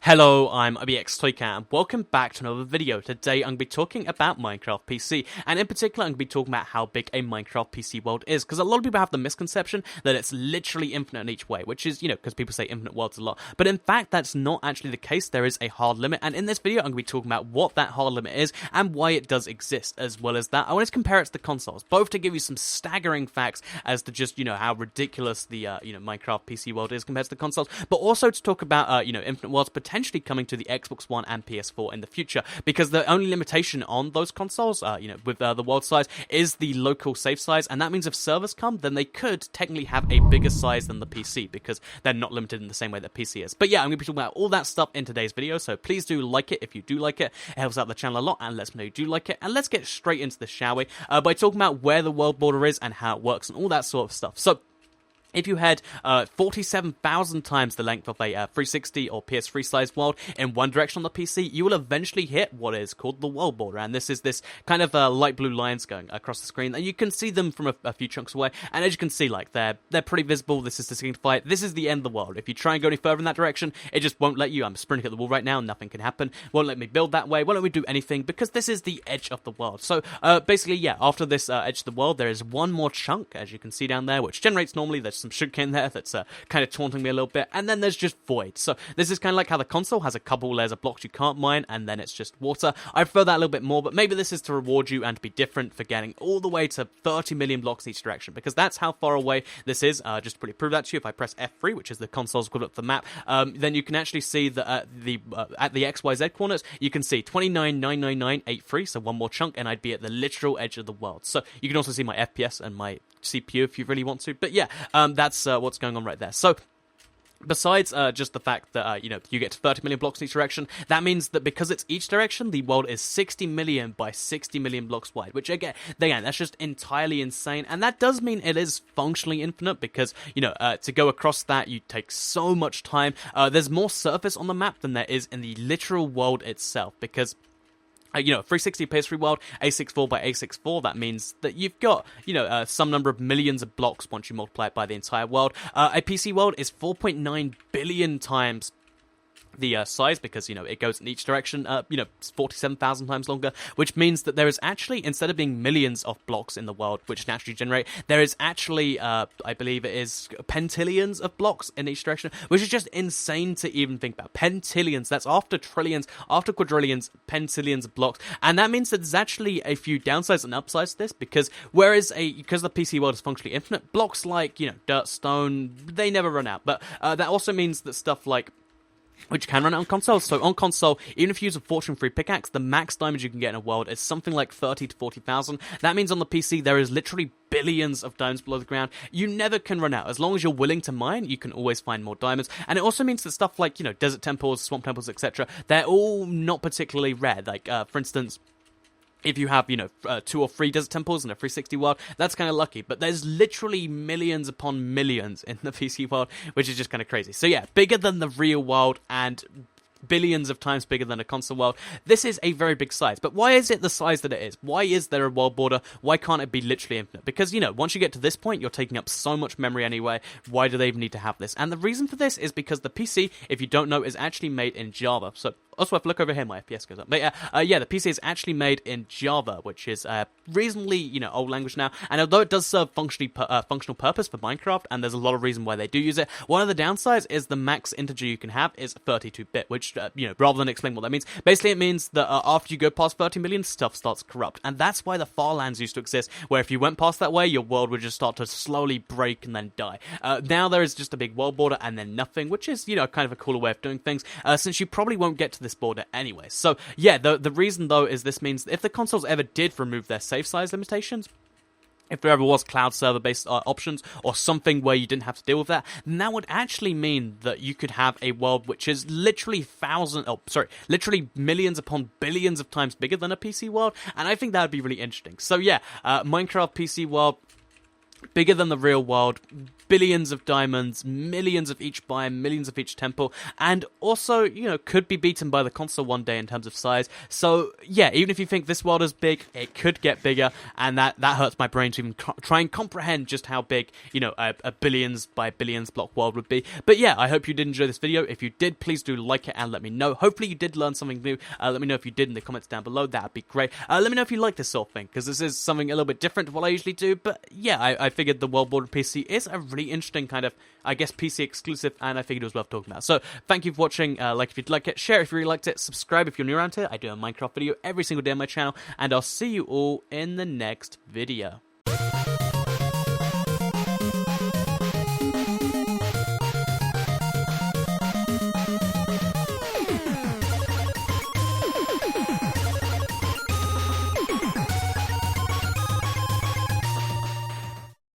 Hello, I'm IBX and welcome back to another video. Today I'm going to be talking about Minecraft PC, and in particular I'm going to be talking about how big a Minecraft PC world is, because a lot of people have the misconception that it's literally infinite in each way, which is, because people say infinite worlds a lot, but in fact that's not actually the case. There is a hard limit, and in this video I'm going to be talking about what that hard limit is and why it does exist. As well as that, I want to compare it to the consoles, both to give you some staggering facts as to just, how ridiculous the, Minecraft PC world is compared to the consoles, but also to talk about, infinite worlds potentially coming to the Xbox One and PS4 in the future, because the only limitation on those consoles, with the world size, is the local save size, and that means if servers come, then they could technically have a bigger size than the PC, because they're not limited in the same way that PC is. But yeah, I'm going to be talking about all that stuff in today's video, so please do like it if you do like it. It helps out the channel a lot, and lets me know you do like it. And let's get straight into this, shall we? By talking about where the world border is and how it works and all that sort of stuff. So, if you had 47,000 times the length of a 360 or PS3 sized world in one direction on the PC, you will eventually hit what is called the world border. And this is this kind of light blue lines going across the screen, and you can see them from a few chunks away. And as you can see, like they're pretty visible. This is to signify this is the end of the world. If you try and go any further in that direction, it just won't let you. I'm sprinting at the wall right now, nothing can happen. Won't let me build that way. Won't let me do anything, because this is the edge of the world. So basically, yeah, after this edge of the world, there is one more chunk, as you can see down there, which generates normally. There's some sugarcane there that's kind of taunting me a little bit, and then there's just void. So this is kind of like how the console has a couple layers of blocks you can't mine, and then it's just water. I prefer that a little bit more, but maybe this is to reward you and to be different for getting all the way to 30 million blocks in each direction, because that's how far away this is. Just to prove that to you, if I press F3, which is the console's equivalent for the map, then you can actually see that at the XYZ coordinates, you can see 29,999,83, so one more chunk, and I'd be at the literal edge of the world. So you can also see my FPS and my CPU if you really want to, but yeah, that's what's going on right there. So besides just the fact that, you get to 30 million blocks in each direction, that means that because it's each direction, the world is 60 million by 60 million blocks wide, which again, that's just entirely insane. And that does mean it is functionally infinite, because, to go across that, you take so much time. There's more surface on the map than there is in the literal world itself, because 360 PS3 world, A64 by A64, that means that you've got, some number of millions of blocks once you multiply it by the entire world. A PC world is 4.9 billion times the size, because, it goes in each direction, 47,000 times longer, which means that there is actually, instead of being millions of blocks in the world, which naturally generate, there is actually, I believe it is pentillions of blocks in each direction, which is just insane to even think about. Pentillions, that's after trillions, after quadrillions, pentillions of blocks, and that means that there's actually a few downsides and upsides to this, because because the PC world is functionally infinite, blocks like, dirt, stone, they never run out, but that also means that stuff like, which can run out on consoles. So on console, even if you use a fortune-free pickaxe, the max diamonds you can get in a world is something like 30 to 40,000. That means on the PC, there is literally billions of diamonds below the ground. You never can run out. As long as you're willing to mine, you can always find more diamonds. And it also means that stuff like, desert temples, swamp temples, etc., they're all not particularly rare. Like, for instance, if you have, 2 or 3 desert temples in a 360 world, that's kind of lucky. But there's literally millions upon millions in the PC world, which is just kind of crazy. So yeah, bigger than the real world and billions of times bigger than a console world. This is a very big size. But why is it the size that it is? Why is there a world border? Why can't it be literally infinite? Because, once you get to this point, you're taking up so much memory anyway. Why do they even need to have this? And the reason for this is because the PC, if you don't know, is actually made in Java. So also, if I look over here, my FPS goes up. But yeah, the PC is actually made in Java, which is reasonably, old language now. And although it does serve functional purpose for Minecraft, and there's a lot of reason why they do use it, one of the downsides is the max integer you can have is 32-bit, which, rather than explain what that means, basically it means that after you go past 30 million, stuff starts corrupt. And that's why the Farlands used to exist, where if you went past that way, your world would just start to slowly break and then die. Now there is just a big world border and then nothing, which is, kind of a cooler way of doing things, since you probably won't get to this border anyway. So yeah, the reason though is this means that if the consoles ever did remove their save size limitations, if there ever was cloud server-based options or something where you didn't have to deal with that, then that would actually mean that you could have a world which is literally literally millions upon billions of times bigger than a PC world, and I think that would be really interesting. So yeah, Minecraft PC world, bigger than the real world, billions of diamonds, millions of each biome, millions of each temple, and also, you know, could be beaten by the console one day in terms of size. So, yeah, even if you think this world is big, it could get bigger, and that hurts my brain to even try and comprehend just how big, you know, a billions by billions block world would be. But yeah, I hope you did enjoy this video. If you did, please do like it and let me know. Hopefully you did learn something new. Let me know if you did in the comments down below. That would be great. Let me know if you like this sort of thing, because this is something a little bit different to what I usually do. But yeah, I figured the World Border PC is a really interesting kind of, I guess, PC exclusive, and I figured it was worth talking about. So thank you for watching. Like if you'd like it, share if you really liked it, subscribe if you're new around here. I do a Minecraft video every single day on my channel, and I'll see you all in the next video.